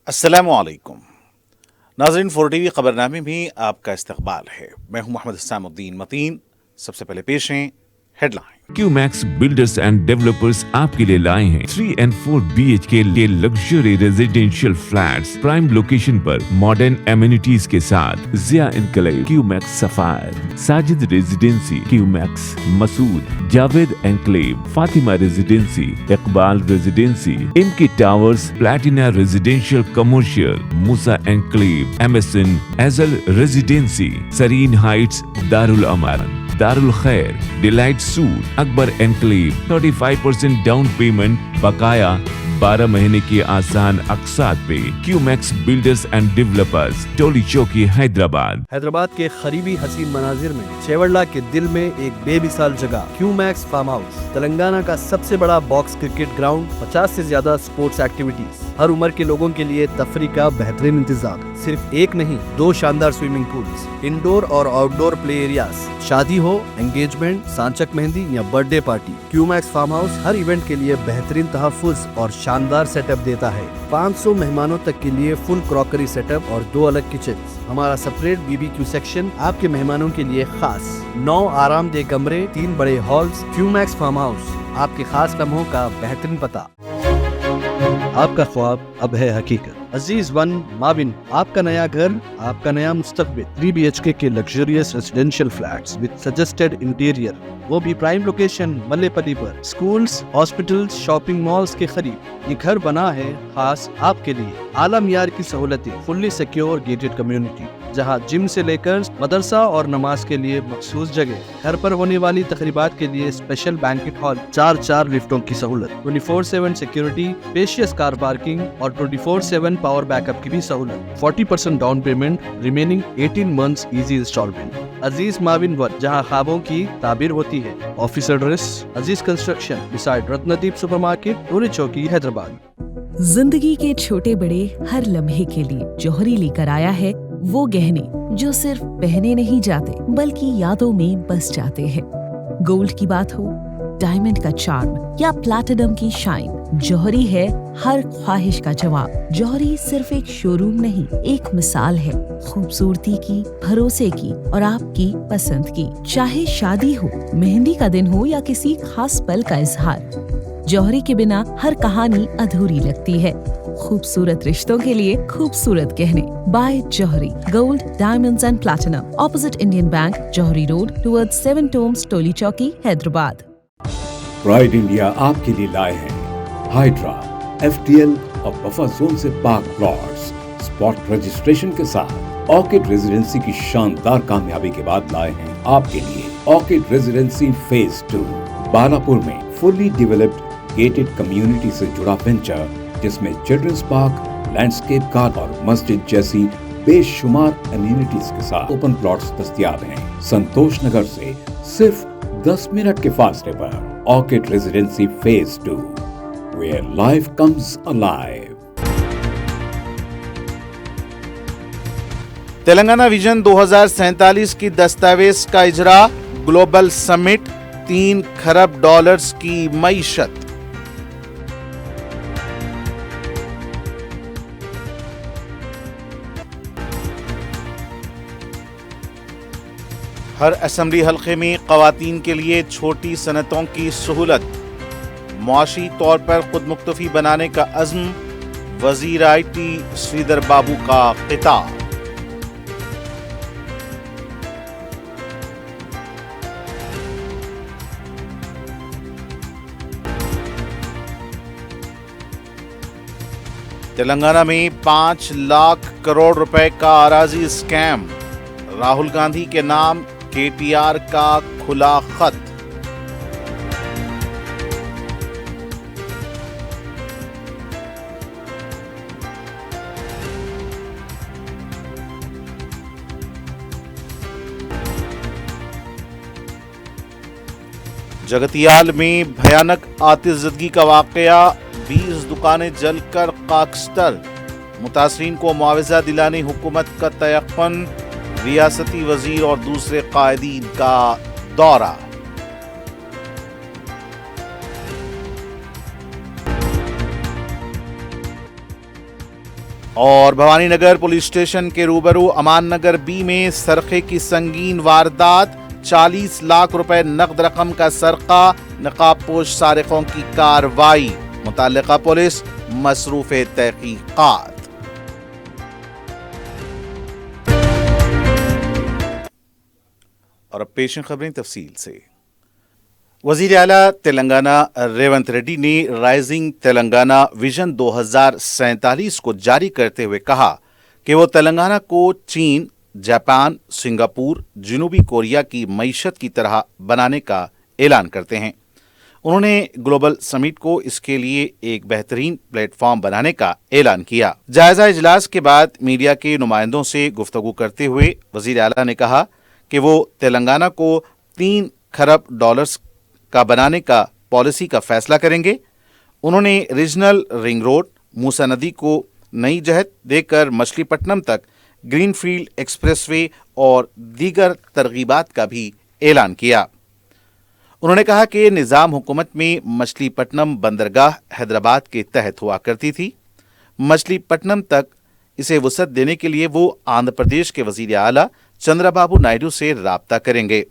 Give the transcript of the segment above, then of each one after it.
अस्सलामु अलैकुम नाज़रीन, 4 TV खबरनामे में आपका इस्तकबाल है। मैं हूं मोहम्मद इस्लामुद्दीन मतीन। सबसे पहले पेश हैं headline. Qmax builders and developers आपके लिए लाए हैं 3 and 4 BHK के luxury residential flats prime location पर मॉडर्न एमिनिटीज के साथ। Zia enclave, Qmax sapphire, Sajid residency, Qmax Masood, Javed enclave, Fatima residency, Iqbal residency, इनकी towers, platina residential commercial, Musa enclave, MSN एजल residency, Sareen heights, Darul Aman, Darul Khair, delight suite, Akbar enclave, 35% down payment बकाया, 12 महीने की आसान अकसात पे। Qmax builders and developers, Toli Chowki, Hyderabad. Hyderabad के करीबी हसीन मनाजिर में चेवड़ला के दिल में एक बेमिसाल जगह, क्यूमैक्स फार्म हाउस, तेलंगाना का सबसे बड़ा बॉक्स क्रिकेट ग्राउंड, 50 से ज्यादा स्पोर्ट्स एक्टिविटीज, हर उम्र के लोगों के लिए तफरी का बेहतरीन इंतजाम। सिर्फ एक नहीं, 2 शानदार स्विमिंग पूल्स, इंडोर और आउटडोर प्ले एरियाज, शादी हो, एंगेजमेंट, सांचक मेहंदी या birthday party, Qmax farm house हर इवेंट के लिए बेहतरीन तहफ्फुज़ और शानदार सेटअप देता है। 500 मेहमानों तक के लिए फुल क्रॉकरी सेटअप और 2 अलग किचन। हमारा सेपरेट BBQ सेक्शन आपके मेहमानों के लिए खास। 9 आरामदेह कमरे, 3 बड़े हॉल्स। क्यूमैक्स फार्म हाउस, आपके खास लम्हों का बेहतरीन पता। आपका ख्वाब अब है हकीकत। अजीज वन माविन, आपका नया घर, आपका नया मुस्तकबिल। 3 BHK के luxurious residential flats with suggested interior, वो भी प्राइम लोकेशन मल्लेपल्ली पर। स्कूल्स, हॉस्पिटल्स, शॉपिंग मॉल्स के करीब ये घर बना है खास आपके लिए। आला मियार की सहूलतें, फुल्ली सिक्योर गेटेड कम्युनिटी, जहां जिम से लेकर मदरसा और नमाज के लिए मखसूस जगह। घर पर होने वाली तकरीबात के लिए स्पेशल बैंकेट हॉल, 4 लिफ्टों की सहूलत, 24/7 सिक्योरिटी, स्पेशियस कार पार्किंग और 24/7 पावर बैकअप की भी सहूलत। 40% down payment, remaining 18 months easy installment. Aziz maven one, जहां ख्वाबों की ताबीर होती है। Office address Aziz construction beside Ratnadeep supermarket, Toli Chowki, Hyderabad. जिंदगी के छोटे बड़े हर लम्हे के लिए जौहरी लेकर आया है वो गहने जो सिर्फ पहने नहीं जाते बल्कि यादों में बस जाते हैं। गोल्ड की बात हो, डायमंड का चार्म या प्लैटिनम की शाइन, जौहरी है हर ख्वाहिश का जवाब। जौहरी सिर्फ एक शोरूम नहीं, एक मिसाल है खूबसूरती की, भरोसे की और आपकी पसंद की। चाहे शादी हो, मेहंदी का दिन हो या किसी खास पल का इजहार, जौहरी के बिना हर कहानी अधूरी लगती है। खूबसूरत रिश्तों के लिए खूबसूरत गहने by Jauhari, gold, diamonds and platinum, opposite Indian bank, Jauhari road, towards 7 tombs, Toli Chowki, Hyderabad. Pride India आपके लिए लाए हैं हाइड्रा, FTL और बफर जोन से पाक प्लॉट्स स्पॉट रजिस्ट्रेशन के साथ। ऑर्किड रेजिडेंसी की शानदार कामयाबी के बाद लाए हैं आपके लिए ऑर्किड रेजिडेंसी फेज 2 बालापुर में। फुल्ली डेवलप्ड गेटेड कम्युनिटी से जुड़ा वेंचर, जिसमें चिल्ड्रंस पार्क, लैंडस्केप गार्डन और मस्जिद जैसी बेशुमार एमिनिटीज के साथ ओपन प्लॉट्स दस्तयाब हैं। संतोष नगर से सिर्फ 10 मिनट के फासले पर orchid residency phase 2, where life comes alive। Telangana vision 2047 की दस्तावेज का इजरा, ग्लोबल समिट, $3 खरब की मईशत। हर असेंबली हल्के में ख़वातीन के लिए छोटी सनतों की सहूलत, मुआशी तौर पर खुद मुख्तफी बनाने का अज़्म, वज़ीर IT श्रीधर बाबू का खिताब। तेलंगाना में 5 लाख करोड़ रुपए का अराजी स्कैम, राहुल गांधी के नाम KTR का खुला खत। जगतियाल में भयानक आतिशज़दगी का वाकया, 20 दुकानें जलकर खाकस्तर, मुतासरीन को मुआवजा दिलाने हुकूमत का तयक़्क़ुन, रियासती वजीर और दूसरे कायदीन का दौरा। और भवानी नगर पुलिस स्टेशन के रूबरू अमान नगर बी में सरखे की संगीन वारदात, 40 लाख रुपए नकद रकम का सरका, नकाबपोश सारिकों की कार्रवाई, मुतल्लिका पुलिस मसरूफ तहकीकात। और अब पेश हैं खबरें तफसील से। वजीर आला तेलंगाना रेवंत रेड्डी ने राइजिंग तेलंगाना विजन 2047 को जारी करते हुए कहा कि वो तेलंगाना को चीन, जापान, सिंगापुर, जनूबी कोरिया की मईशत की तरह बनाने का ऐलान करते हैं। उन्होंने ग्लोबल समिट को इसके लिए एक बेहतरीन प्लेटफॉर्म बनाने का ऐलान किया। जायजा इजलास के बाद मीडिया के नुमाइंदों से गुफ्तगू करते हुए वजीर आला ने कहा कि वो तेलंगाना को 3 खरब डॉलर्स का बनाने का पॉलिसी का फैसला करेंगे। उन्होंने रीजनल रिंग रोड, मूसा नदी को नई जहत देकर मछलीपट्टनम तक ग्रीनफील्ड एक्सप्रेसवे और दीगर तरगीबात का भी ऐलान किया। उन्होंने कहा कि निज़ाम हुकूमत में मछलीपट्टनम बंदरगाह हैदराबाद के तहत हुआ करती थी। मछलीपट्टनम तक इसे वसअत देने के लिए वो आंध्र प्रदेश के वजीर आला चंद्रबाबू नायडू से राब्ता करेंगे।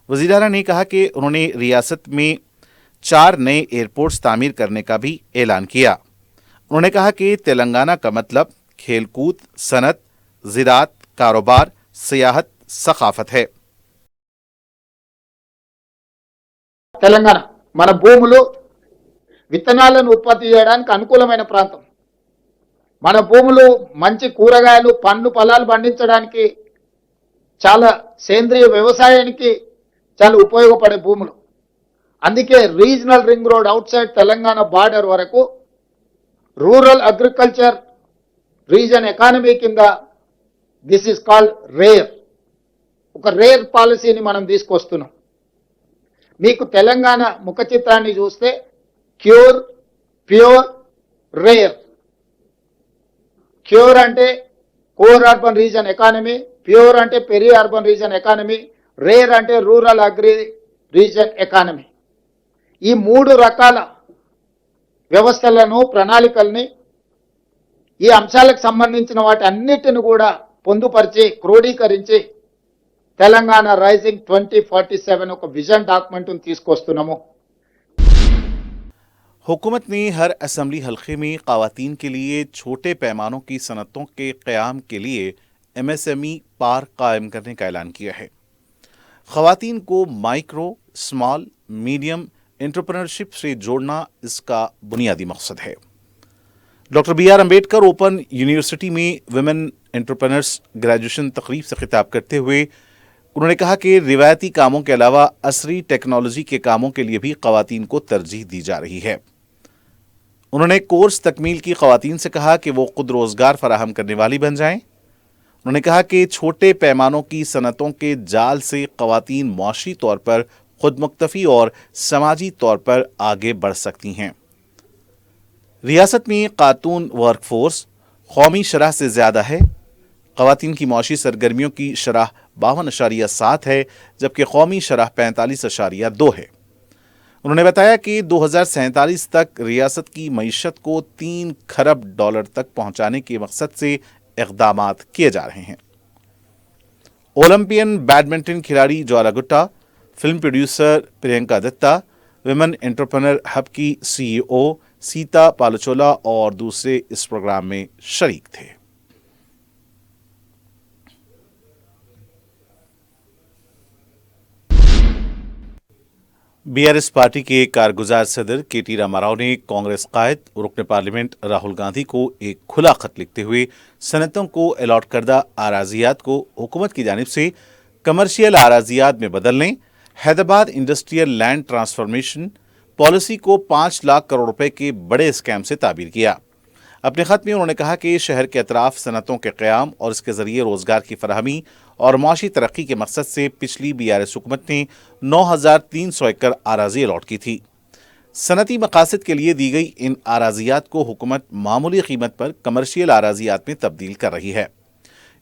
वजीर आला ने कहा कि उन्होंने रियासत में 4 नए एयरपोर्ट्स तामीर करने का भी ऐलान किया। उन्होंने कहा कि तेलंगाना का मतलब खेलकूद, सनत, ज़राअत, कारोबार, सियाहत, सकाफत है। తెలంగాణ మన భూములు విత్తనాలను ఉత్పత్తి చేయడానికి అనుకూలమైన ప్రాంతం. మన భూములు మంచి కూరగాయలు, పండ్లు, ఫలాలు పండించడానికి, చాలా సేంద్రియ వ్యవసాయానికి చాలా ఉపయోగపడే భూములు. అందుకే regional ring road outside Telangana border వరకు రూరల్ అగ్రికల్చర్ రీజన్ ఎకానమీ కింద దిస్ ఈస్ కాల్డ్ రేర్, ఒక రేర్ పాలసీని మనం తీసుకొస్తున్నాం. మీకు తెలంగాణ ముఖ చిత్రాన్ని చూస్తే క్యూర్, ప్యూర్, రేర్. క్యూర్ అంటే core urban region economy, pure అంటే peri urban region economy, rare అంటే రూరల్ అగ్రి రీజన్ ఎకానమీ. ఈ 3 రకాల వ్యవస్థలను, ప్రణాళికల్ని, ఈ అంశాలకు సంబంధించిన వాటి అన్నిటిని కూడా పొందుపరిచి క్రోడీకరించి తెలంగాణ రైజింగ్ 2047 ఒక విజన్ డాక్యుమెంట్ తీసుకొస్తున్నాము. हुकूमत ने हर असम्बली हल्के में ख़वातीन के लिए छोटे पैमानों की सनतों के क़याम के लिए MSME पार्क कायम करने का ऐलान किया है। ख़वातीन को माइक्रो, स्मॉल, मीडियम एंटरप्रेन्योरशिप से जोड़ना इसका बुनियादी मकसद है। Doctor BR Ambedkar open university में विमेन एंटरप्रेन्योर्स ग्रेजुएशन तकरीब से खिताब करते हुए उन्होंने कहा कि रिवायती कामों के अलावा असरी टेक्नोलॉजी के कामों के लिए भी ख़वातीन को तरजीह दी जा रही है। उन्होंने कोर्स तकमील की ख़वातीन से कहा कि वो खुद रोज़गार फराहम करने वाली बन जाएं। उन्होंने कहा कि छोटे पैमानों की सनतों के जाल से ख़वातीन मुआशी तौर पर खुद मुक्तफ़ी और समाजी तौर पर आगे बढ़ सकती हैं। रियासत में खातून वर्कफोर्स कौमी शरह से ज़्यादा है। ख़वातीन की मुआशी सरगर्मियों की शरह 52.7 है, जबकि कौमी शरह 45.2 है। उन्होंने बताया कि 2047 तक रियासत की मईशत को 3 खरब डॉलर तक पहुंचाने के मकसद से इक़दामात किए जा रहे हैं। ओलंपियन बैडमिंटन खिलाड़ी Jwala Gutta, film producer Priyanka Dutta, women entrepreneur hub की CEO सीता पालचोला और दूसरे इस प्रोग्राम में शरीक थे। BRS पार्टी के कारगुजार सदर KT रामाराव ने कांग्रेस कायद और रुकन पार्लियामेंट राहुल गांधी को एक खुला खत लिखते हुए सनतों को अलॉट करदा आराजियात को हुकूमत की जानिब से कमर्शियल आराजियात में बदलने, Hyderabad industrial land transformation policy को 5 लाख करोड़ रुपए के बड़े स्कैम से ताबीर किया। अपने खत में उन्होंने कहा कि शहर के अतराफ सनतों के क़याम और इसके ज़रिए रोज़गार की फराहमी और माशी तरक्की के मकसद से पिछली BRS हुकूमत ने 9,300 एकड़ आराजी अलॉट की थी। सनती मकासद के लिए दी गई इन आराजियात को हुकूमत मामूली कीमत पर कमर्शियल आराजियात में तब्दील कर रही है।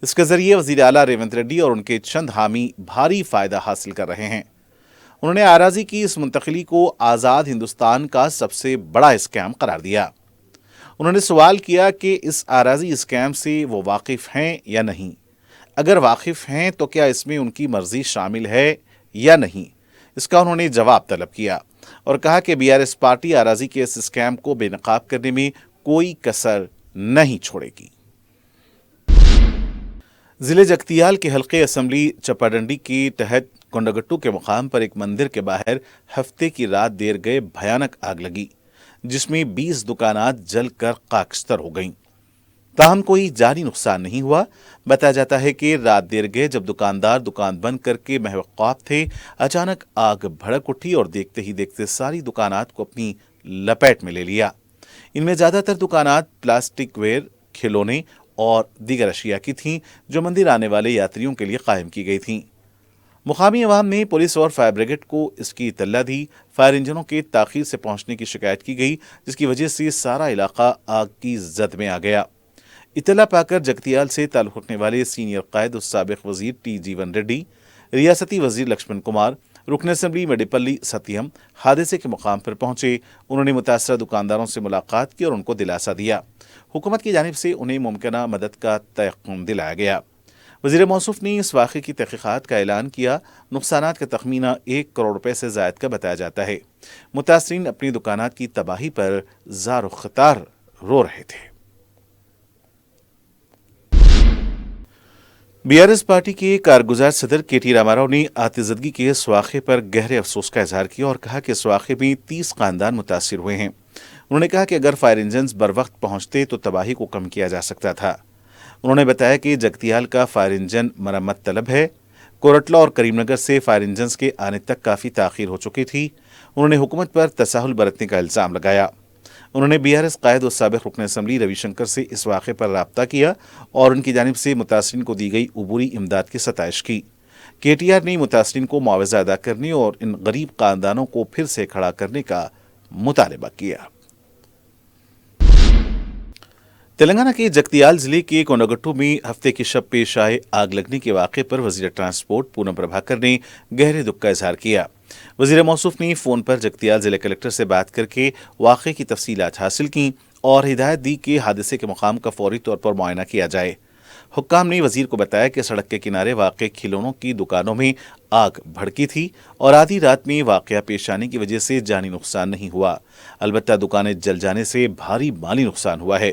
इसके ज़रिए वज़ीर आला रेवंत रेड्डी और उनके चंद हामी भारी फ़ायदा हासिल कर रहे हैं। उन्होंने आराजी की इस मुंतकली को आज़ाद हिंदुस्तान का सबसे बड़ा स्कैम करार दिया। انہوں نے سوال کیا کہ اس آراضی اسکیم سے وہ واقف ہیں یا نہیں، اگر واقف ہیں تو کیا اس میں ان کی مرضی شامل ہے یا نہیں۔ اس کا انہوں نے جواب طلب کیا اور کہا کہ BRS پارٹی آراضی کے اس اسکیم کو بے نقاب کرنے میں کوئی کسر نہیں چھوڑے گی۔ ضلع جگتیال کے حلقے اسمبلی چپاڈنڈی کے تحت کنڈاگٹو کے مقام پر ایک مندر کے باہر ہفتے کی رات دیر گئے بھیانک آگ لگی، جس میں 20 دکانات جل کر خاکستر ہو گئیں۔ تاہم کوئی جانی نقصان نہیں ہوا۔ بتایا جاتا ہے کہ رات دیر گئے جب دکاندار دکان بند کر کے محو خواب تھے، اچانک آگ بھڑک اٹھی اور دیکھتے ہی دیکھتے ساری دکانات کو اپنی لپیٹ میں لے لیا۔ ان میں زیادہ تر دکانات پلاسٹک ویئر، کھلونے اور دیگر اشیاء کی تھیں جو مندر آنے والے یاتریوں کے لیے قائم کی گئی تھیں۔ مقامی عوام نے پولیس اور فائر بریگیڈ کو اس کی اطلاع دی۔ فائر انجنوں کے تاخیر سے پہنچنے کی شکایت کی گئی، جس کی وجہ سے سارا علاقہ آگ کی زد میں آ گیا۔ اطلاع پا کر جگتیال سے تعلق رکھنے والے سینئر قائد اور سابق وزیر ٹی جیون ریڈی، ریاستی وزیر لکشمن کمار، رکن اسمبلی مڈیپلی ستیم حادثے کے مقام پر پہنچے۔ انہوں نے متاثرہ دکانداروں سے ملاقات کی اور ان کو دلاسا دیا۔ حکومت کی جانب سے انہیں ممکنہ مدد کا تیقن دلایا گیا۔ وزیر موصوف نے اس واقعے کی تحقیقات کا اعلان کیا۔ نقصانات کا تخمینہ 1 کروڑ روپے سے زائد کا بتایا جاتا ہے۔ متاثرین اپنی دکانات کی تباہی پر زار و خطار رو رہے تھے۔ BRS پارٹی کے کارگزار صدر KT راما راؤ نے آتشزدگی کے اس واقعے پر گہرے افسوس کا اظہار کیا اور کہا کہ اس واقعے میں 30 خاندان متاثر ہوئے ہیں۔ انہوں نے کہا کہ اگر فائر انجنز بر وقت پہنچتے تو تباہی کو کم کیا جا سکتا تھا۔ انہوں نے بتایا کہ جگتیال کا فائر انجن مرمت طلب ہے۔ کورٹلا اور کریم نگر سے فائر انجنز کے آنے تک کافی تاخیر ہو چکی تھی۔ انہوں نے حکومت پر تساہل برتنے کا الزام لگایا۔ انہوں نے BRS قائد اور سابق رکن اسمبلی روی شنکر سے اس واقعے پر رابطہ کیا اور ان کی جانب سے متاثرین کو دی گئی عبوری امداد کی ستائش کی۔ KTR نے متاثرین کو معاوضہ ادا کرنے اور ان غریب خاندانوں کو پھر سے کھڑا کرنے کا مطالبہ کیا۔ تلنگانہ کے جگتیال ضلع کے کنڈاگٹو میں ہفتے کی شب پیش آئے آگ لگنے کے واقعے پر وزیر ٹرانسپورٹ پونم پربھاکر نے گہرے دکھ کا اظہار کیا۔ وزیر موصوف نے فون پر جگتیال ضلع کلکٹر سے بات کر کے واقعے کی تفصیلات حاصل کیں اور ہدایت دی کہ حادثے کے مقام کا فوری طور پر معائنہ کیا جائے۔ حکام نے وزیر کو بتایا کہ سڑک کے کنارے واقع کھلونوں کی دکانوں میں آگ بھڑکی تھی اور آدھی رات میں واقعہ پیش آنے کی وجہ سے جانی نقصان نہیں ہوا، البتہ دکانیں جل جانے سے بھاری مالی نقصان ہوا ہے۔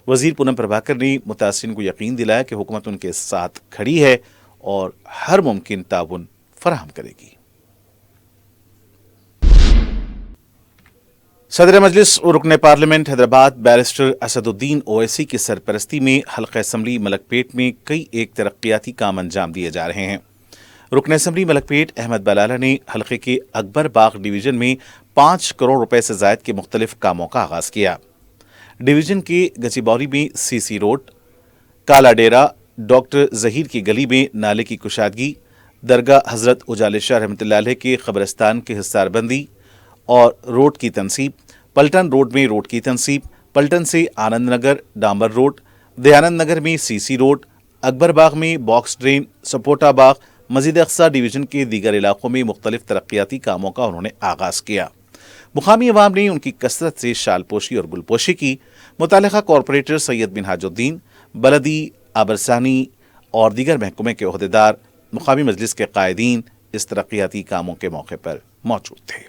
وزیر پونم پربھاکر نے متاثرین کو یقین دلایا کہ حکومت ان کے ساتھ کھڑی ہے اور ہر ممکن تعاون فراہم کرے گی۔ صدر مجلس اور رکن پارلیمنٹ حیدرآباد بیرسٹر اسد الدین اویسی کی سرپرستی میں حلقہ اسمبلی ملک پیٹ میں کئی ایک ترقیاتی کام انجام دیے جا رہے ہیں۔ رکن اسمبلی ملک پیٹ احمد بلالہ نے حلقے کے اکبر باغ ڈویژن میں 5 کروڑ روپے سے زائد کے مختلف کاموں کا آغاز کیا۔ ڈویژن کے گچی بوری میں CC روڈ، کالا ڈیرا، ڈاکٹر ظہیر کی گلی میں نالے کی کشادگی، درگاہ حضرت اجالے شاہ رحمۃ اللہ علیہ کے قبرستان کی حصار بندی اور روڈ کی تنصیب، پلٹن روڈ میں روڈ کی تنصیب، پلٹن سے آنند نگر ڈامبر روڈ، دیانند نگر میں CC روڈ، اکبر باغ میں باکس ڈرین، سپوٹا باغ، مسجد اقصی ڈویژن کے دیگر علاقوں میں مختلف ترقیاتی کاموں کا انہوں نے آغاز کیا۔ مقامی عوام نے ان کی کثرت سے شال پوشی اور گل پوشی کی۔ متعلقہ کارپوریٹر سید منہاج الدین، بلدی، آبرسانی اور دیگر محکمے کے عہدیدار، مقامی مجلس کے قائدین اس ترقیاتی کاموں کے موقع پر موجود تھے۔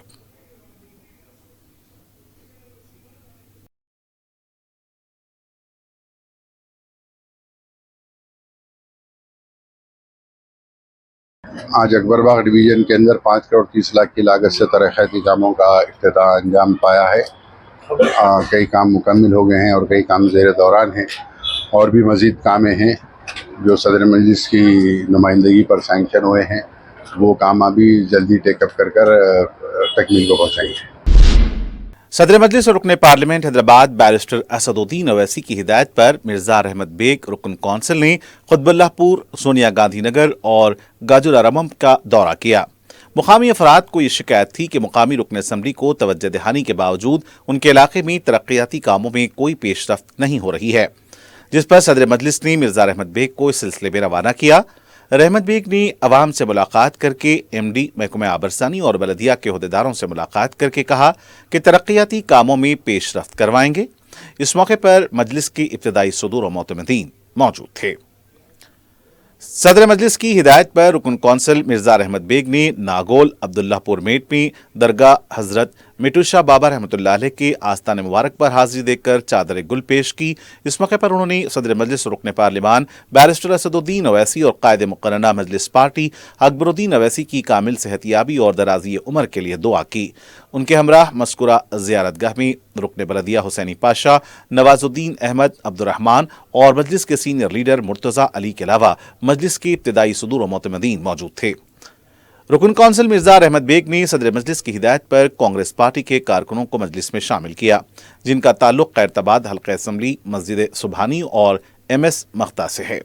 آج اکبر باغ ڈویژن کے اندر 5 کروڑ 30 لاکھ کی لاگت سے ترقیاتی کاموں کا افتتاح انجام پایا ہے۔ کئی کام مکمل ہو گئے ہیں اور کئی کام زیر دوران ہیں، اور بھی مزید کامیں ہیں جو صدر مجلس کی نمائندگی پر سینکشن ہوئے ہیں۔ وہ کام ابھی جلدی ٹیک اپ کر تکمیل کو پہنچائیں گے۔ صدر مجلس اور رکن پارلیمنٹ حیدرآباد بیرسٹر اسد الدین اویسی کی ہدایت پر مرزا رحمت بیگ رکن کونسل نے قطب اللہ پور، سونیا گاندھی نگر اور گاجرارمم کا دورہ کیا۔ مقامی افراد کو یہ شکایت تھی کہ مقامی رکن اسمبلی کو توجہ دہانی کے باوجود ان کے علاقے میں ترقیاتی کاموں میں کوئی پیش رفت نہیں ہو رہی ہے، جس پر صدر مجلس نے مرزا رحمت بیگ کو اس سلسلے میں روانہ کیا۔ رحمت بیگ نے عوام سے ملاقات کر کے MD محکمہ آبرسانی اور بلدیہ کے عہدیداروں سے ملاقات کر کے کہا کہ ترقیاتی کاموں میں پیش رفت کروائیں گے۔ इस मौके पर मजलिस के इब्तदाई सदूर और मोतमदीन मौजूद थे। सदर मजलिस की हिदायत पर रुकन कौंसल मिर्जा रहमत बेग ने नागोल अब्दुल्लापुर मेट में दरगाह हजरत मिटुशा बाबा रहमतुल्लाह अलैह के आस्तान मुबारक पर हाजिरी देकर चादर गुल पेश की। इस मौके पर उन्होंने सदर मजलिस रुकन पार्लिमान बैरिस्टर असदुद्दीन अवैसी और कायदे मुकर्रना मजलिस पार्टी अकबरुद्दीन अवैसी की कामिल सेहतियाबी और दराजी उम्र के लिए दुआ की। उनके हमराह मस्कुरा ज़ियारतगाह में रुकन बलदिया हुसैनी पाशा, नवाजुद्दीन अहमद अब्दुर्रहमान और मजलिस के सीनियर लीडर मुर्तज़ा अली के अलावा मजलिस के इब्तदाई सदूर और मोतमदीन मौजूद थे। रुकन कौंसल मिर्जा रहमत बेग ने सदर मजलिस की हिदायत पर कांग्रेस पार्टी के कारकुनों को मजलिस में शामिल किया, जिनका ताल्लुक खैरताबाद हल्का असम्बली, मस्जिद सुबहानी और MS मख्ता से है।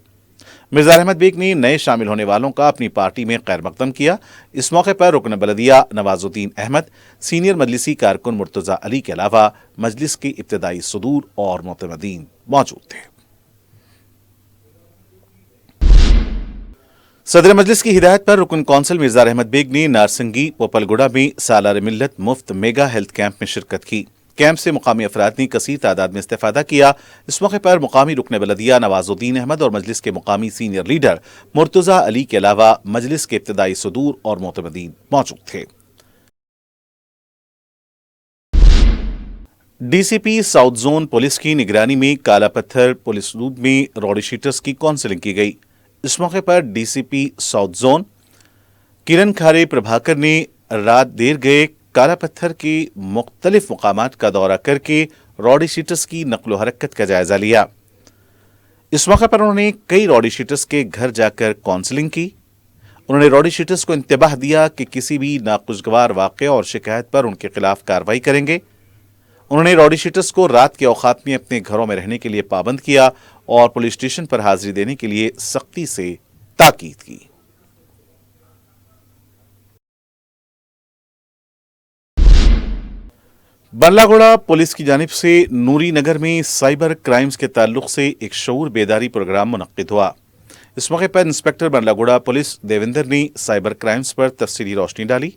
मिर्जा रहमत बेग ने नए शामिल होने वालों का अपनी पार्टी में खैर मकदम किया। इस मौके पर रुकन बलदिया नवाजुद्दीन अहमद, सीनियर मजलिसी कारकुन मुर्तज़ा अली के अलावा मजलिस के इब्तदाई सदूर और मोतमदीन मौजूद थे। सदर मजलिस की हिदायत पर रुकन कौंसल मिर्जा रहमत बेग ने नारसंगी पोपलगुड़ा में सालार मिल्लत मुफ्त मेगा हेल्थ कैंप में शिरकत की। कैंप से मुकामी अफराद ने कसीर तादाद में इस्तेफादा किया। इस मौके पर मुकामी रुकन बलदिया नवाजुद्दीन अहमद और मजलिस के मुकामी सीनियर लीडर मुर्तज़ा अली के अलावा मजलिस के इब्तदाई सदूर और मोतमदीन मौजूद थे। DCP साउथ जोन पुलिस की निगरानी में काला पत्थर पुलिस लूप में रॉडी शीटर्स की काउंसलिंग की गई। इस मौके पर DCP south zone Kiran Khare Prabhakar ने रात देर गए काला पत्थर के मुख्तलिफ मुकामात का दौरा करके रॉडी शीटर्स की नक्लो हरकत का जायजा लिया। इस मौके पर उन्होंने कई रॉडी शीटर्स के घर जाकर काउंसलिंग की। उन्होंने रॉडी शीटर्स को इंतबाह दिया कि किसी भी नाखुशगवार वाक़या और शिकायत पर उनके खिलाफ कार्रवाई करेंगे। उन्होंने रॉडी शीटर्स को रात के औकात में अपने घरों में रहने के लिए पाबंद किया और पुलिस स्टेशन पर हाजिरी देने के लिए सख्ती से ताकीद की। बल्लागुड़ा पुलिस की जानिब से नूरी नगर में साइबर क्राइम्स के ताल्लुक से एक शऊर बेदारी प्रोग्राम मुनक्किद हुआ। इस मौके पर इंस्पेक्टर बल्लागुड़ा पुलिस देवेंद्र ने साइबर क्राइम्स पर तफसीली रोशनी डाली।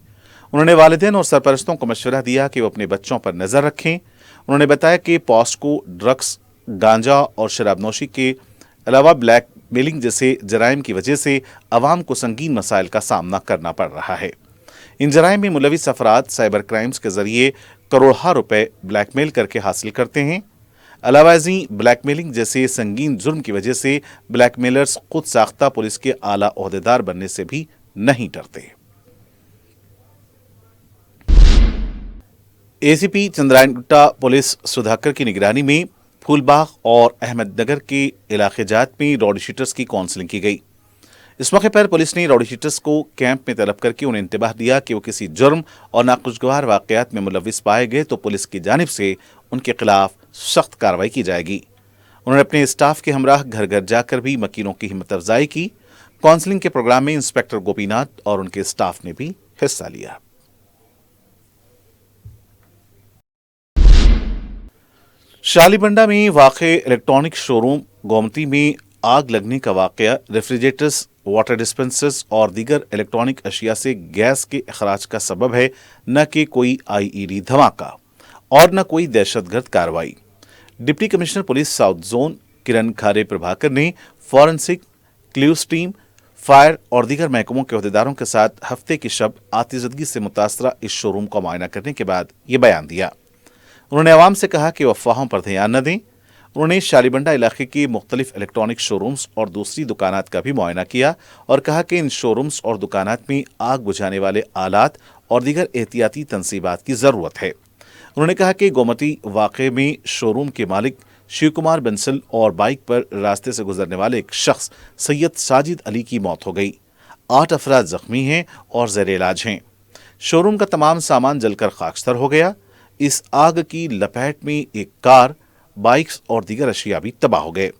उन्होंने वालिदैन और सरपरस्तों को मशवरा दिया कि वो अपने बच्चों पर नजर रखें। उन्होंने बताया कि पॉस्को ड्रग्स, गांजा और शराबनोशी के अलावा ब्लैक मेलिंग जैसे जराइम की वजह से अवाम को संगीन मसाइल का सामना करना पड़ रहा है। इन जराइम में मुलविस अफराद साइबर क्राइम्स के जरिए करोड़ों रुपए ब्लैकमेल करके हासिल करते हैं। अलावाजी ब्लैकमेलिंग जैसे संगीन जुर्म की वजह से ब्लैकमेलर्स खुद साख्ता पुलिस के आला ओहदेदार बनने से भी नहीं डरते। ACP चंद्रायन गुट्टा पुलिस सुधाकर की निगरानी में फूलबाग और अहमदनगर के इलाके जात में रॉडी शीटर्स की काउंसलिंग की गई। इस मौके पर पुलिस ने रॉडी शीटर्स को कैंप में तलब करके उन्हें इंतबाह दिया कि वो किसी जुर्म और नाखुशगवार वाकयात में मुलविस पाए गए तो पुलिस की जानिब से उनके खिलाफ सख्त कार्रवाई की जाएगी। उन्होंने अपने स्टाफ के हमराह घर घर जाकर भी मकीनों की हिम्मत अफजाई की। काउंसलिंग के प्रोग्राम में इंस्पेक्टर गोपीनाथ और उनके स्टाफ ने भी हिस्सा लिया। शालीबंडा में वाक़े इलेक्ट्रॉनिक शोरूम गोमती में आग लगने का वाक़या रेफ्रिजरेटर्स, वाटर डिस्पेंसर्स और दीगर इलेक्ट्रॉनिक अशिया से गैस के अखराज का सबब है, न कि कोई IED धमाका और न कोई दहशतगर्द कार्रवाई। Deputy commissioner police south zone Kiran Khare Prabhakar ने फॉरेंसिक, क्ल्यूज टीम, फायर और दीगर महकमों के अहदेदारों के साथ हफ्ते की शब आतिशदगी से मुतासरा इस शोरूम का मुआयना करने के बाद ये बयान दिया। उन्होंने अवाम से कहा कि वो अफवाहों पर ध्यान न दें। उन्होंने शालीबंडा इलाके की मुख्तलिफ इलेक्ट्रॉनिक शोरूम्स और दूसरी दुकानात का भी मुआयना किया और कहा कि इन शोरूम्स और दुकानात में आग बुझाने वाले आलात और दीगर एहतियाती तनसीबात की ज़रूरत है। उन्होंने कहा कि गोमती वाक़े में शोरूम के मालिक शिव कुमार बंसल और बाइक पर रास्ते से गुजरने वाले एक शख्स सैयद साजिद अली की मौत हो गई। 8 अफराद जख्मी हैं और ज़ेर इलाज हैं। शोरूम का तमाम सामान जलकर खाकस्तर हो गया। इस आग की लपेट में एक कार, बाइक्स और दीगर अशिया भी तबाह हो गए।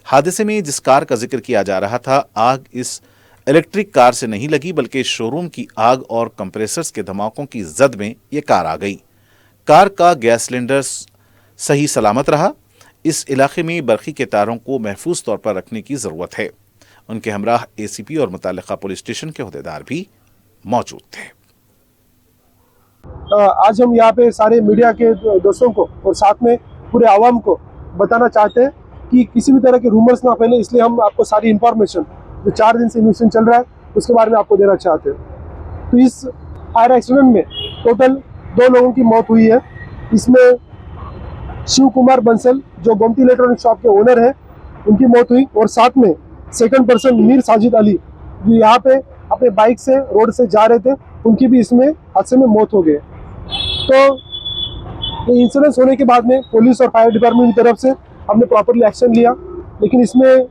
हादसे में जिस कार का जिक्र किया जा रहा था, आग इस इलेक्ट्रिक कार से नहीं लगी बल्कि शोरूम की आग और कंप्रेसर्स के धमाकों की जद में यह कार आ गई। कार का गैस सिलेंडर सही सलामत रहा। इस इलाके में बरखी के तारों को महफूज तौर पर रखने की ज़रूरत है। उनके हमराह ACP और मुताल्लिका पुलिस स्टेशन के अहदेदार भी मौजूद थे। आज हम यहाँ पे सारे मीडिया के दोस्तों को और साथ में पूरे आवाम को बताना चाहते हैं कि किसी भी तरह के रूमर्स ना फैले, इसलिए हम आपको सारी इन्फॉर्मेशन जो 4 दिन से इन्वेस्टिगेशन चल रहा है उसके बारे में आपको देना चाहते हैं। तो इस फायर एक्सीडेंट में टोटल 2 लोगों की मौत हुई है। इसमें शिव कुमार बंसल जो गोमती इलेक्ट्रॉनिक शॉप के ओनर है उनकी मौत हुई, और साथ में सेकंड पर्सन मीर साजिद अली जो यहाँ पे अपने बाइक से रोड से जा रहे थे, उनकी भी इसमें हादसे में मौत हो गई। तो ये इंसिडेंस होने के बाद में पुलिस और फायर डिपार्टमेंट की तरफ से हमने प्रॉपरली एक्शन लिया, लेकिन इसमें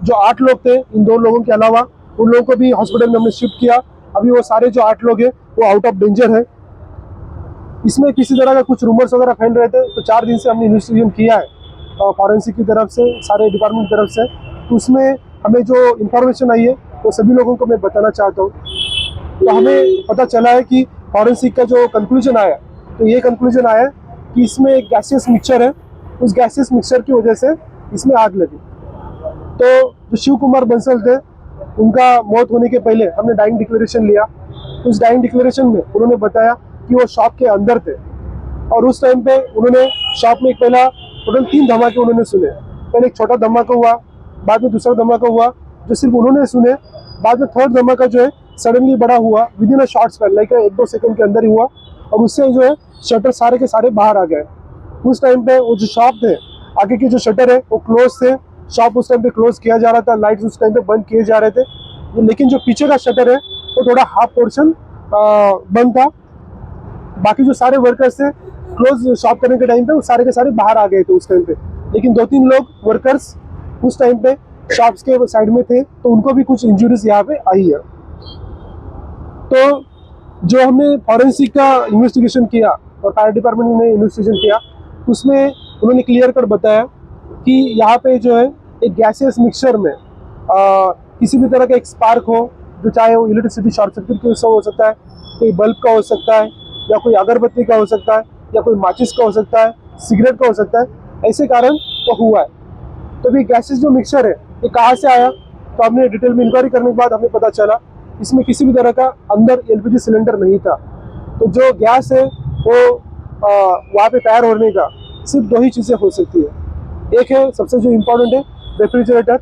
जो 8 लोग थे, इन 2 लोगों के अलावा उन लोगों को भी हॉस्पिटल में हमने शिफ्ट किया। अभी वो सारे जो 8 लोग हैं वो आउट ऑफ डेंजर है। इसमें किसी तरह का कुछ रूमर्स वगैरह फैल रहे थे, तो 4 दिन से हमने इन्वेस्टिगेशन किया है फॉरेंसिक की तरफ से, सारे डिपार्टमेंट की तरफ से। तो उसमें हमें जो इन्फॉर्मेशन आई है वो सभी लोगों को मैं बताना चाहता हूँ। तो हमें पता चला है कि फॉरेंसिक का जो कंक्लूजन आया, तो ये कंक्लूजन आया कि इसमें एक गैसियस मिक्सचर है, उस गैसियस मिक्सचर की वजह से इसमें आग लगी। तो जो शिव कुमार बंसल थे उनका मौत होने के पहले हमने डाइंग डिक्लेरेशन लिया। तो उस डाइंग डिक्लेरेशन में उन्होंने बताया कि वो शॉप के अंदर थे, और उस टाइम पे उन्होंने शॉप में पहला टोटल 3 धमाके उन्होंने सुने। पहले एक छोटा धमाका हुआ, बाद में दूसरा धमाका हुआ जो सिर्फ उन्होंने सुने, बाद में थर्ड धमाका जो है सडनली बड़ा हुआ within a short span, like 1-2 second के अंदर ही हुआ, और उससे जो है शटर सारे के सारे बाहर आ गए। उस टाइम पे वो जो शॉप थे, आगे के जो शटर है वो क्लोज थे, शॉप उस टाइम पे क्लोज किया जा रहा था, लाइट्स उस टाइम पे बंद किए जा रहे थे, लेकिन जो पीछे का शटर है वो थोड़ा हाफ पोर्शन बंद था। बाकी जो सारे वर्कर्स थे क्लोज शॉप करने के टाइम पे वो सारे के सारे बाहर आ गए थे उस टाइम पे, लेकिन 2-3 लोग वर्कर्स उस टाइम पे शॉप्स के साइड में थे, तो उनको भी कुछ इंजरीज यहाँ पे आई है। तो जो हमने फॉरेंसिक का इन्वेस्टिगेशन किया और फायर डिपार्टमेंट ने इन्वेस्टिगेशन किया, उसमें उन्होंने क्लियर कट बताया कि यहाँ पे जो है एक गैसियस मिक्सचर में किसी भी तरह का एक स्पार्क हो, जो चाहे वो इलेक्ट्रिसिटी शॉर्ट सर्किट की हो सकता है, कोई बल्ब का हो सकता है, या कोई अगरबत्ती का हो सकता है, या कोई माचिस का हो सकता है, सिगरेट का हो सकता है, ऐसे कारण वो हुआ है। तो भी गैसेस जो मिक्सचर है ये कहाँ से आया, तो हमने डिटेल में इंक्वायरी करने के बाद हमें पता चला इसमें किसी भी तरह का अंदर एलपीजी सिलेंडर नहीं था। तो जो गैस है वो वहाँ पे तैयार होने का सिर्फ 2 ही चीज़ें हो सकती है। एक है सबसे जो इम्पोर्टेंट है रेफ्रिजरेटर,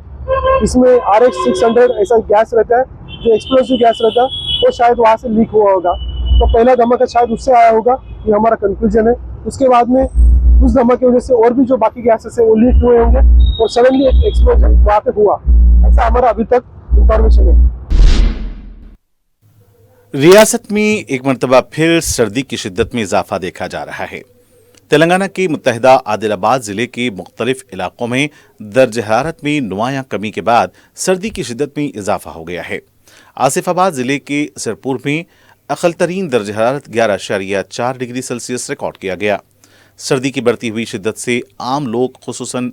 इसमें RX 600 ऐसा गैस रहता है जो एक्सप्लोसिव गैस रहता है, वो शायद वहाँ से लीक हुआ होगा। तो पहला धमाका शायद उससे आया होगा, ये हमारा कंक्लूजन है। उसके बाद में उस धमाके की वजह से और भी जो बाकी गैसेस है वो लीक हुए होंगे और सडनली एक एक्सप्लोजन वहाँ पे हुआ, ऐसा हमारा अभी तक इंफॉर्मेशन है। रियासत में एक मरतबा फिर सर्दी की शिद्दत में इजाफा देखा जा रहा है। तेलंगाना के मुत्तहिदा आदिलाबाद जिले के मुख्तलिफ इलाकों में दर्ज हरारत में नुमायां कमी के बाद सर्दी की शिद्दत में इजाफा हो गया है। आसिफाबाद जिले के सिरपुर में अक़ल तरीन दर्ज हरारत 11.4 डिग्री सेल्सियस रिकॉर्ड किया गया। सर्दी की बढ़ती हुई शिद्दत से आम लोग खुसूसन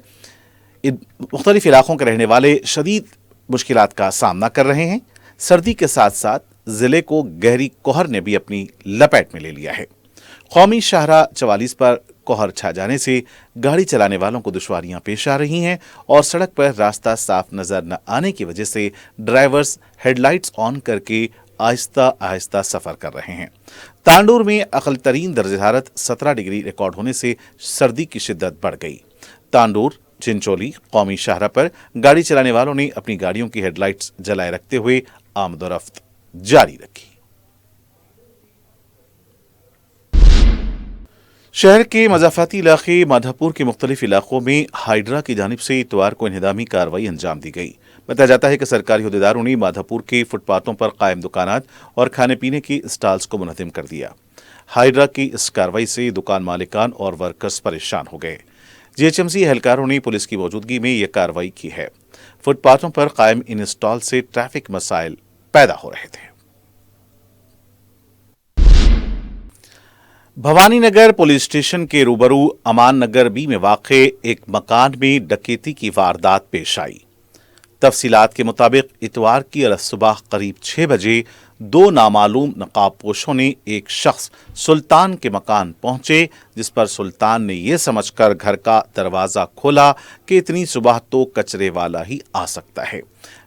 मुख्तलिफ इलाकों के रहने वाले शदीद मुश्किलात का सामना कर रहे हैं। सर्दी के साथ साथ जिले को गहरी कोहर ने भी अपनी लपेट में ले लिया है। कौमी शाहराह 44 पर कोहर छा जाने से गाड़ी चलाने वालों को दुश्वारियां पेश आ रही हैं और सड़क पर रास्ता साफ नजर न आने की वजह से ड्राइवर्स हेडलाइट्स ऑन करके आहिस्ता आहिस्ता सफर कर रहे हैं। तांडूर में अक़ल तरीन दर्ज हरारत 17 डिग्री रिकॉर्ड होने से सर्दी की शिद्दत बढ़ गई। तांडूर चिंचोली कौमी शाहराह पर गाड़ी चलाने वालों ने अपनी गाड़ियों की हेडलाइट्स जलाए रखते हुए आमदोरफ्त जारी रखी। शहर के मज़ाफ़ाती इलाके माधापुर के मुख्तलिफ इलाकों में हाइड्रा की जानिब से इतवार को इंहदामी कार्रवाई अंजाम दी गई। बताया जाता है कि सरकारी अहदेदारों ने माधापुर के फुटपाथों पर कायम दुकानात और खाने पीने की स्टॉल्स को मुनहदिम कर दिया। हाइड्रा की इस कार्रवाई से दुकान मालिकान और वर्कर्स परेशान हो गए। GHMC एहलकारों ने पुलिस की मौजूदगी में यह कार्रवाई की है। फुटपाथों पर कायम इन स्टॉल से ट्रैफिक मसाइल पैदा हो रहे थे। भवानी नगर पुलिस स्टेशन के रूबरू अमान नगर बी में वाक़े एक मकान में डकैती की वारदात पेश आई। तफसीलात के मुताबिक इतवार की अलसुबह करीब 6 बजे 2 नामालूम नकाबपोशों ने एक शख्स सुल्तान के मकान पहुंचे, जिस पर सुल्तान ने यह समझकर घर का दरवाज़ा खोला कि इतनी सुबह तो कचरे वाला ही आ सकता है।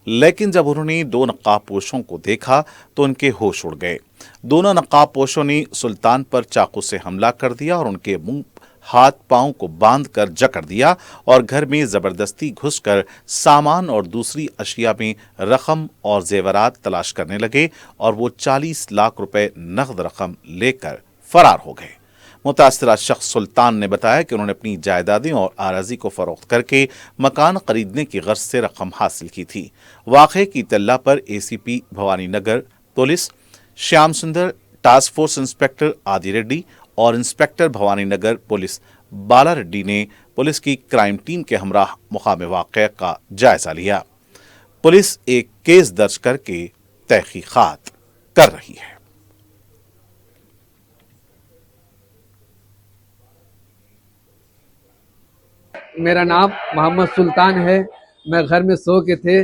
लेकिन जब उन्होंने 2 नकाबपोशों को देखा तो उनके होश उड़ गए। दोनों नकाबपोशों ने सुल्तान पर चाकू से हमला कर दिया और उनके मुंह हाथ पांव को बांधकर जकड़ दिया और घर में जबरदस्ती घुसकर सामान और दूसरी अशिया में रकम और जेवरात तलाश करने लगे और वो 40 लाख रुपए नकद रकम लेकर फरार हो गए। मुतासरा शख्स सुल्तान ने बताया कि उन्होंने अपनी जायदादें और आराजी को फरोख्त करके मकान खरीदने की गर्ज से रकम हासिल की थी। वाक़े की इत्तला पर एसीपी भवानी नगर पुलिस, श्याम सुंदर, टास्क फोर्स इंस्पेक्टर आदि रेड्डी और इंस्पेक्टर भवानी नगर पुलिस बाला रेड्डी ने पुलिस की क्राइम टीम के हमराह मुकाम वाक़या का जायजा लिया। पुलिस एक केस दर्ज करके तहकीकात कर रही है। मेरा नाम मोहम्मद सुल्तान है। मैं घर में सो के थे,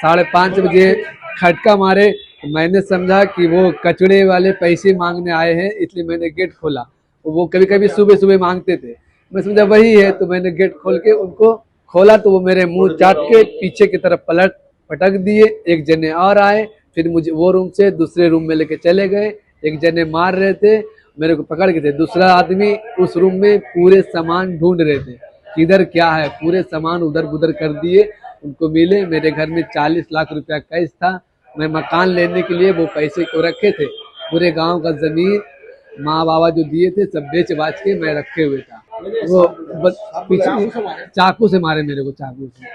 5:30 बजे खटका मारे। मैंने समझा कि वो कचड़े वाले पैसे मांगने आए हैं, इसलिए मैंने गेट खोला। वो कभी कभी सुबह सुबह मांगते थे, मैं समझा वही है, तो मैंने गेट खोल के उनको खोला तो वो मेरे मुंह चाट के पीछे की तरफ पटक दिए। एक जने और आए, फिर मुझे वो रूम से दूसरे रूम में लेके चले गए। एक जने मार रहे थे, मेरे को पकड़ के थे। दूसरा आदमी उस रूम में पूरे सामान ढूंढ रहे थे, किधर क्या है, पूरे सामान उधर उधर कर दिए। उनको मिले। मेरे घर में 40 लाख रुपया कैश था। मैं मकान लेने के लिए वो पैसे को रखे थे। पूरे गांव का जमीन माँ बाबा जो दिए थे सब बेच बाच के मैं रखे हुए था। वो पीछे चाकू से मारे मेरे को, चाकू से।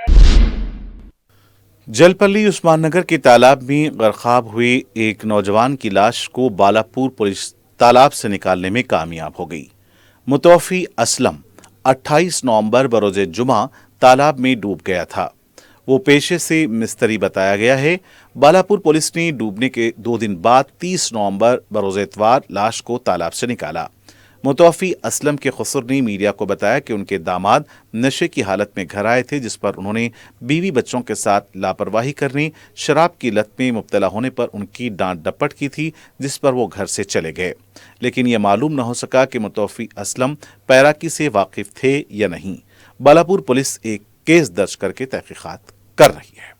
जलपल्ली उस्मान नगर के तालाब में गरकाब हुए एक नौजवान की लाश को बालापुर पुलिस तालाब से निकालने में कामयाब हो गई। मुतौफी असलम 28 नवंबर बरोज़े जुमा तालाब में डूब गया था। वो पेशे से मिस्त्री बताया गया है। बालापुर पुलिस ने डूबने के 2 दिन बाद 30 नवंबर बरोज़े इतवार लाश को तालाब से निकाला। मुतौफी असलम के खुसर ने मीडिया को बताया कि उनके दामाद नशे की हालत में घर आए थे, जिस पर उन्होंने बीवी बच्चों के साथ लापरवाही करने, शराब की लत में मुब्तला होने पर उनकी डांट डपट की थी, जिस पर वो घर से चले गए। लेकिन यह मालूम न हो सका कि मुतौफी असलम पैराकी से वाकिफ थे या नहीं। बालापुर पुलिस एक केस दर्ज करके तहकीकात कर रही है।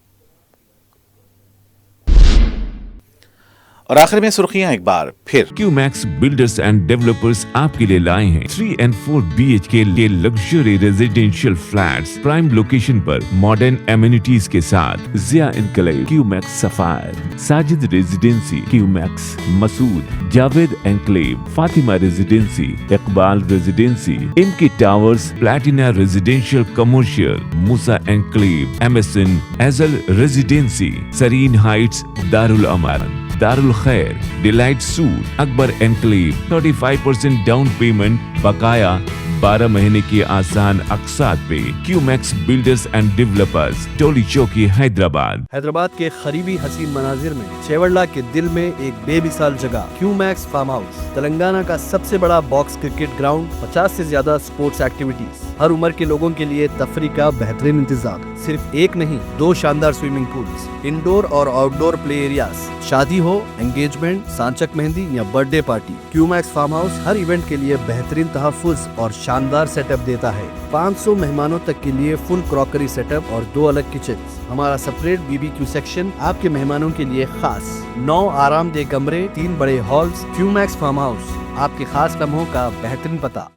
और आखिर में सुर्खियां एक बार फिर। क्यूमैक्स बिल्डर्स एंड डेवलपर्स आपके लिए लाए हैं 3 and 4 BHK के luxury residential flats prime location पर मॉडर्न एमिनिटीज के साथ। Zia enclave, Qmax sapphire, Sajid residency, Qmax Masood, Javed enclave, Fatima residency, Iqbal residency, इनकी towers, platina residential commercial, Musa enclave, MSN एजल residency, Sareen heights, Darul Aman, Darul Khair, delight suite, Akbar enclave, 35% down payment, बकाया 12 महीने की आसान अक़सात पे। Qmax builders and developers, Toli Chowki, Hyderabad. Hyderabad के करीबी हसीन मनाजिर में चेवड़ला के दिल में एक बेमिसाल जगह क्यूमैक्स फार्म हाउस, तेलंगाना का सबसे बड़ा बॉक्स क्रिकेट ग्राउंड, 50 से ज्यादा स्पोर्ट्स एक्टिविटीज, हर उम्र के लोगों के लिए तफरी का बेहतरीन इंतजाम। सिर्फ एक नहीं, 2 शानदार स्विमिंग पूल्स, इंडोर और आउटडोर प्ले एरियाज। शादी हो, एंगेजमेंट, सांचक मेहंदी या birthday party, Qmax farm house हर इवेंट के लिए बेहतरीन तहफ़्फ़ुज़ और शानदार सेटअप देता है। 500 मेहमानों तक के लिए फुल क्रॉकरी सेटअप और 2 अलग किचन। हमारा सेपरेट BBQ सेक्शन आपके मेहमानों के लिए खास। 9 आरामदेह कमरे, 3 बड़े हॉल्स। क्यूमैक्स फार्म हाउस, आपके खास लम्हों का बेहतरीन पता।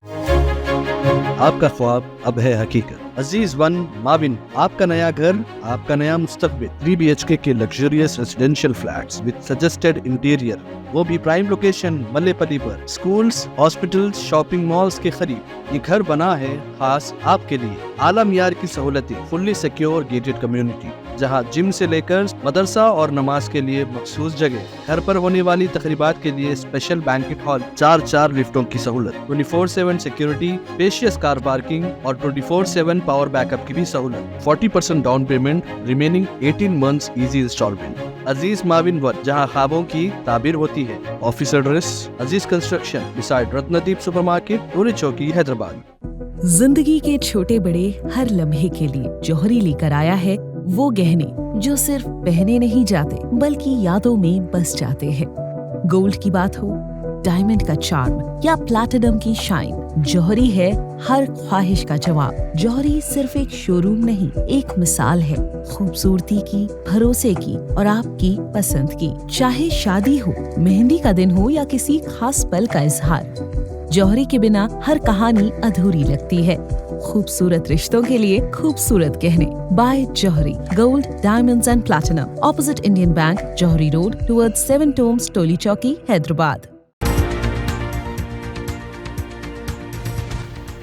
आपका ख्वाब अब है हकीकत। अजीज वन माविन, आपका नया घर, आपका नया मुस्तकबिल। 3 BHK के luxurious residential flats with suggested interior, वो भी प्राइम लोकेशन मल्लेपल्ली पर। स्कूल्स, हॉस्पिटल्स, शॉपिंग मॉल्स के करीब ये घर बना है खास आपके लिए। आला मियार की सहूलतें, फुल्ली सिक्योर गेटेड कम्युनिटी, जहां जिम से लेकर मदरसा और नमाज के लिए मखसूस जगह। घर पर होने वाली तकरीबात के लिए स्पेशल बैंकेट हॉल, 4 लिफ्टों की सहूलत, 24/7 सिक्योरिटी, स्पेशियस कार पार्किंग और 24/7 पावर बैकअप की भी सहूलत। 40% down payment, remaining 18 months easy installment. Aziz maven one, जहां ख्वाबों की ताबीर होती है। Office address Aziz construction beside Ratnadeep supermarket, Toli Chowki, Hyderabad. जिंदगी के छोटे बड़े हर लम्हे के लिए जौहरी लेकर आया है वो गहने जो सिर्फ पहने नहीं जाते बल्कि यादों में बस जाते हैं। गोल्ड की बात हो, डायमंड का चार्म या प्लैटिनम की शाइन, जौहरी है हर ख्वाहिश का जवाब। जौहरी सिर्फ एक शोरूम नहीं, एक मिसाल है खूबसूरती की, भरोसे की और आपकी पसंद की। चाहे शादी हो, मेहंदी का दिन हो या किसी खास पल का इजहार, जौहरी के बिना हर कहानी अधूरी लगती है। खूबसूरत रिश्तों के लिए खूबसूरत गहने by Jauhari gold diamonds and platinum, opposite Indian bank, Jauhari road, towards 7 Tombs, Toli Chowki, Hyderabad.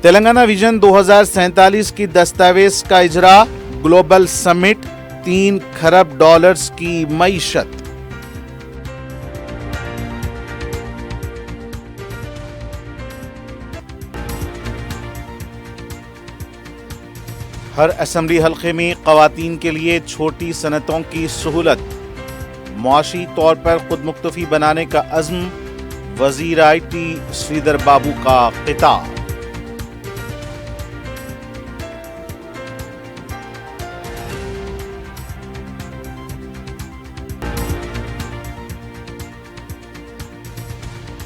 Telangana vision 2047 की दस्तावेज का इजरा, ग्लोबल समिट, $3 खरब की मईशत। हर असेंबली हल्के में खवातीन के लिए छोटी सनतों की सहूलत, मुआशी तौर पर खुद मुक्तफी बनाने का अज़्म, वजीर IT श्रीधर बाबू का खिताब।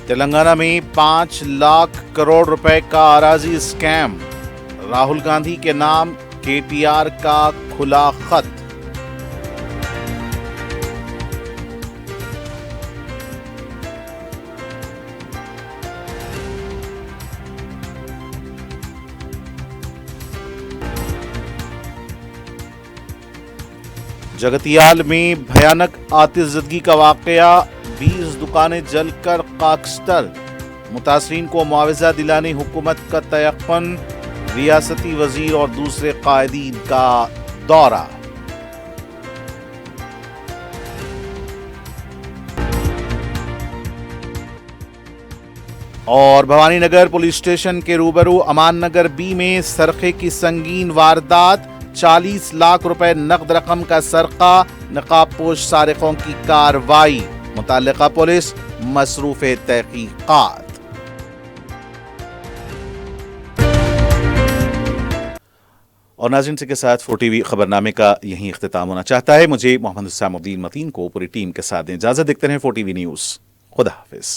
तेलंगाना में 5 लाख करोड़ रुपए का अराजी स्कैम, राहुल गांधी के नाम KTR का खुला खत। जगतियाल में भयानक आतिशज़दगी का वाकया, 20 दुकानें जलकर खाकस्तर, मुतासरीन को मुआवजा दिलाने हुकूमत का तयक्कुन, रियासती वजीर और दूसरे कायदीन का दौरा। और भवानी नगर पुलिस स्टेशन के रूबरू अमान नगर B में सरखे की संगीन वारदात, 40 लाख रुपए नकद रकम का सरका, नकाबपोश सारिकों की कार्रवाई, मुतल्लिका पुलिस मसरूफ़े तहकीकात। और नाज़रीन के साथ 4TV खबरनामे का यहीं इख्तिताम होना चाहता है। मुझे मोहम्मद हुसैनुद्दीन मतीन को पूरी टीम के साथ दें इजाज़त। देखते रहें 4TV न्यूज़। खुदा हाफिज़।